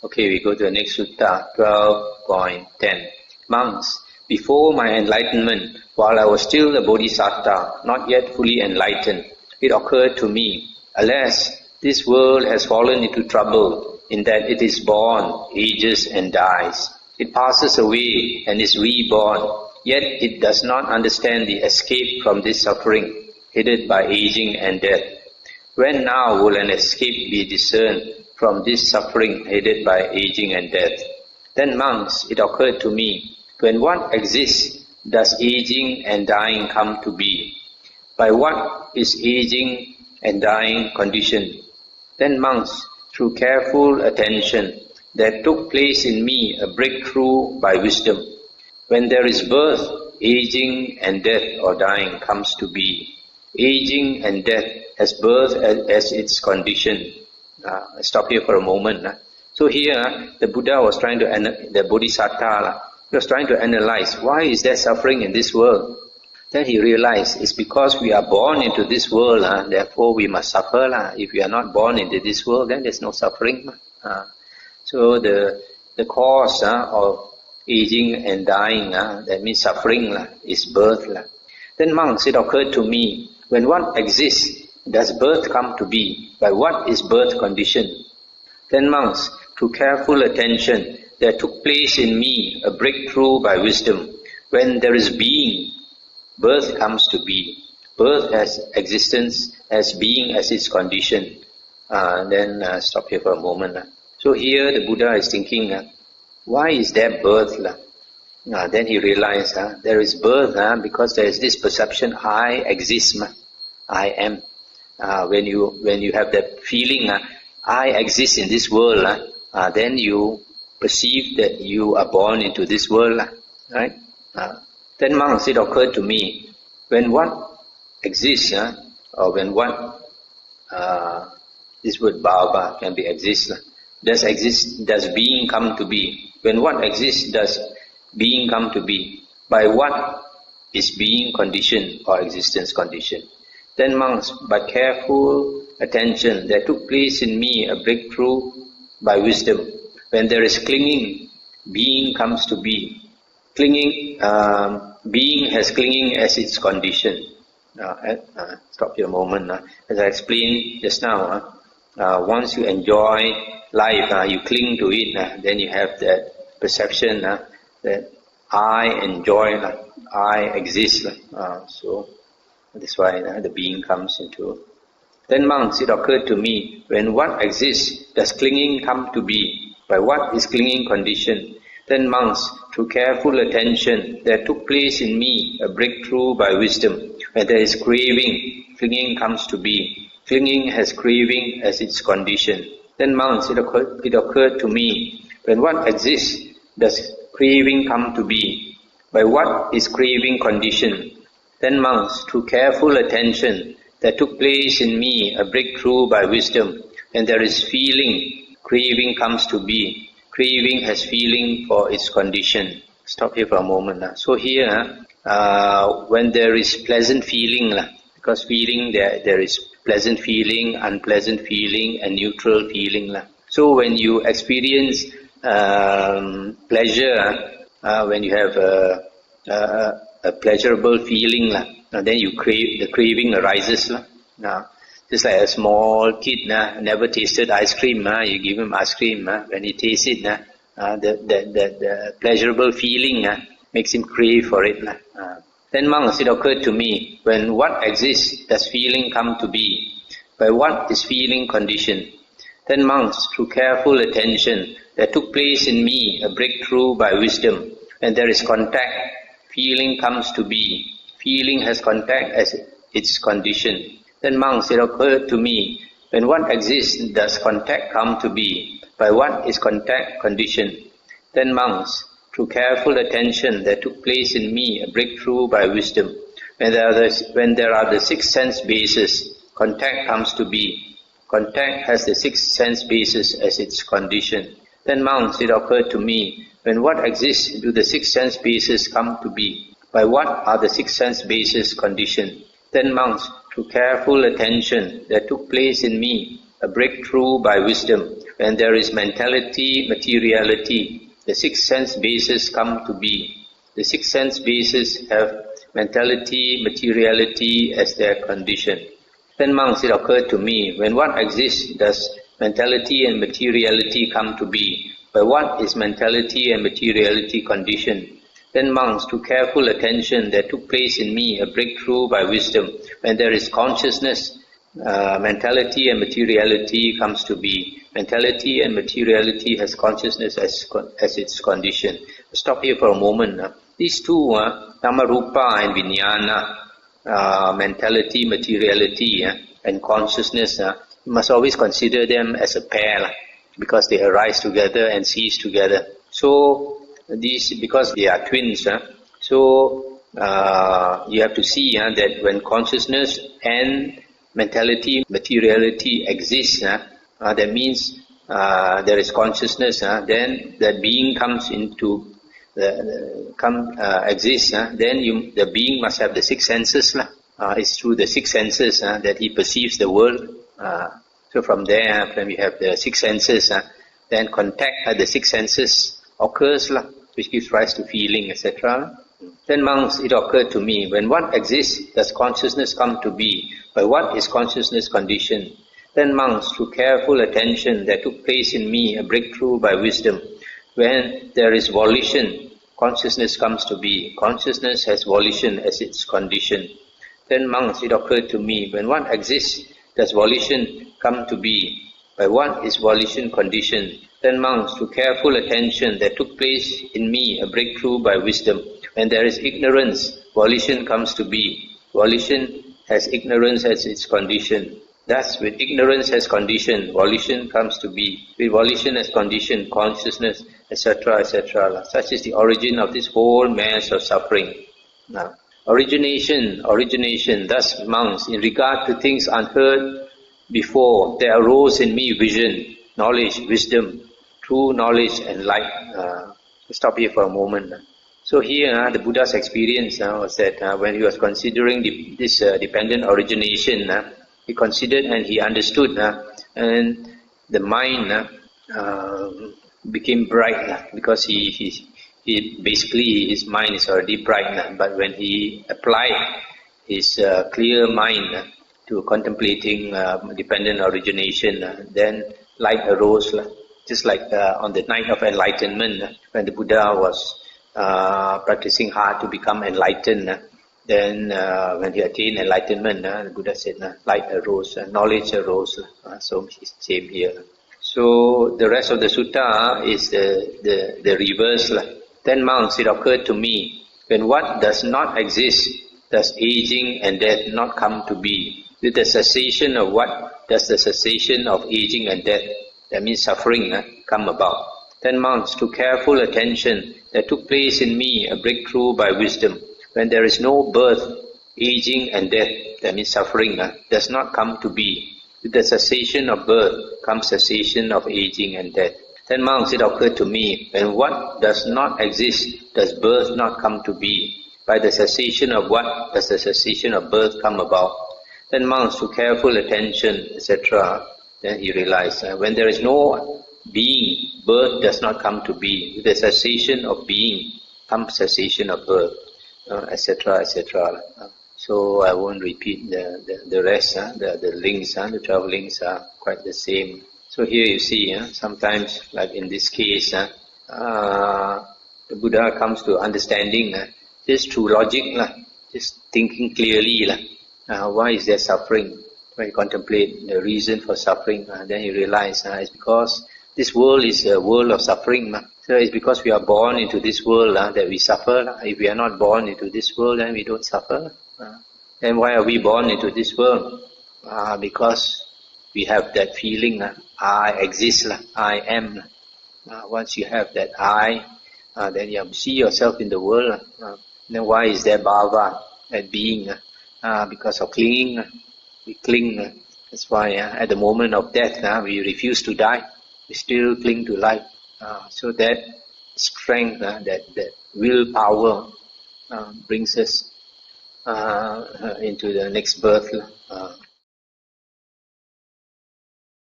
Okay, we go to the next sutta, 12.10. Monks, before my enlightenment, while I was still a bodhisattva, not yet fully enlightened, it occurred to me, alas, this world has fallen into trouble, in that it is born, ages and dies. It passes away and is reborn, yet it does not understand the escape from this suffering, headed by aging and death. When now will an escape be discerned from this suffering headed by aging and death? Then, monks, it occurred to me, when what exists, does aging and dying come to be? By what is aging and dying conditioned? Then, monks, through careful attention, there took place in me a breakthrough by wisdom. When there is birth, aging and death or dying comes to be. Aging and death has birth as its condition. I stop here for a moment. So here, the Buddha was trying to, the Bodhisattva, he was trying to analyze, why is there suffering in this world? Then he realized, it's because we are born into this world, therefore we must suffer. If we are not born into this world, then there's no suffering. So the cause of aging and dying, that means suffering, is birth. Then, monks, it occurred to me, when what exists, does birth come to be? By what is birth conditioned? Then, monks, through careful attention, there took place in me a breakthrough by wisdom. When there is being, birth comes to be. Birth has existence, as being as its condition. Then stop here for a moment. So here the Buddha is thinking, why is there birth? Then he realized there is birth because there is this perception, I exist, I am. When you have that feeling, I exist in this world, then you perceive that you are born into this world, right? Then, monks, it occurred to me, when what exists, or when what, this word bhava can be exist, does being come to be? When what exists, does being come to be? By what is being conditioned or existence conditioned? Then, monks, by careful attention, there took place in me a breakthrough by wisdom. When there is clinging, being comes to be. Clinging, being has clinging as its condition. Stop here a moment. As I explained just now, once you enjoy life, you cling to it, then you have that perception that I enjoy, I exist. So that's why the being comes into. Then, monks, it occurred to me, when what exists, does clinging come to be? By what is clinging conditioned? Then, monks, through careful attention, there took place in me a breakthrough by wisdom. When there is craving, clinging comes to be. Clinging has craving as its condition. Then, monks, it occurred to me, when what exists, does craving come to be? By what is craving conditioned? Then, monks, through careful attention, there took place in me a breakthrough by wisdom. When there is feeling, craving comes to be. Craving has feeling for its condition. Stop here for a moment. So here, when there is pleasant feeling, because feeling, there is pleasant feeling, unpleasant feeling, and neutral feeling. So when you experience pleasure, when you have a pleasurable feeling, then you crave, the craving arises. Just like a small kid never tasted ice cream, you give him ice cream, when he tastes it, the pleasurable feeling makes him crave for it. Then, monks, it occurred to me, when what exists, does feeling come to be? By what is feeling conditioned? Then, monks, through careful attention, there took place in me a breakthrough by wisdom. When there is contact, feeling comes to be. Feeling has contact as its condition. Then, monks, it occurred to me, when what exists, does contact come to be? By what is contact conditioned? Then, monks, through careful attention, there took place in me a breakthrough by wisdom. When there are the six sense bases, contact comes to be. Contact has the six sense bases as its condition. Then, monks, it occurred to me, when what exists, do the six sense bases come to be? By what are the six sense bases conditioned? Then, monks, through careful attention, there took place in me a breakthrough by wisdom. When there is mentality, materiality, the six sense bases come to be. The six sense bases have mentality, materiality as their condition. Then, monks, it occurred to me, when what exists, does mentality and materiality come to be? By what is mentality and materiality conditioned? Then, monks, to careful attention, there took place in me a breakthrough by wisdom. When there is consciousness, mentality and materiality comes to be. Mentality and materiality has consciousness as its condition. Stop here for a moment. These two, Dhammarupa and Vijnana, mentality, materiality, and consciousness, you must always consider them as a pair, because they arise together and cease together. So, these, because they are twins, so you have to see that when consciousness and mentality, materiality exists, that means there is consciousness, then that being comes into exists, then the being must have the six senses. It's through the six senses that he perceives the world. So from there, when we have the six senses, then contact at the six senses occurs, which gives rise to feeling, etc. Then, monks, it occurred to me, when what exists, does consciousness come to be? By what is consciousness conditioned? Then, monks, through careful attention, there took place in me a breakthrough by wisdom. When there is volition, consciousness comes to be. Consciousness has volition as its condition. Then, monks, it occurred to me, when what exists, does volition come to be? By what is volition conditioned? Then, monks, through careful attention, there took place in me a breakthrough by wisdom. When there is ignorance, volition comes to be. Volition has ignorance as its condition. Thus, with ignorance as condition, volition comes to be. With volition as condition, consciousness, etc., etc. Such is the origin of this whole mass of suffering. Now, origination. Thus, monks, in regard to things unheard before, there arose in me vision, knowledge, wisdom, true knowledge and light. Stop here for a moment. So here, the Buddha's experience was that when he was considering this dependent origination, he considered and he understood, and the mind became bright because he basically his mind is already bright. But when he applied his clear mind to contemplating dependent origination, then light arose. Just like on the night of enlightenment, when the Buddha was practicing hard to become enlightened, then when he attained enlightenment, the Buddha said, light arose, knowledge arose. So it's the same here. So the rest of the sutta is the reverse. Then, monks, it occurred to me, when what does not exist, does aging and death not come to be? With the cessation of what does the cessation of aging and death, that means suffering, come about? Then, monks, to careful attention, there took place in me a breakthrough by wisdom. When there is no birth, aging and death, that means suffering, does not come to be. With the cessation of birth comes cessation of aging and death. Then, monks, it occurred to me, when what does not exist, does birth not come to be? By the cessation of what does the cessation of birth come about? Then, monks, to careful attention, etc., then he realized, when there is no being, birth does not come to be. With the cessation of being comes cessation of birth, etc., etc. So I won't repeat the rest. The links, the 12 links are quite the same. So here you see, sometimes, like in this case, the Buddha comes to understanding just through logic, just thinking clearly. Why is there suffering? When you contemplate the reason for suffering, then you realize it's because this world is a world of suffering. So it's because we are born into this world that we suffer. If we are not born into this world, then we don't suffer. Then why are we born into this world? Because we have that feeling, I exist, I am. Once you have that I, then you see yourself in the world. Then why is there bhava, that being? Because of clinging. We cling. That's why at the moment of death, we refuse to die. We still cling to life. So that strength, that willpower brings us into the next birth.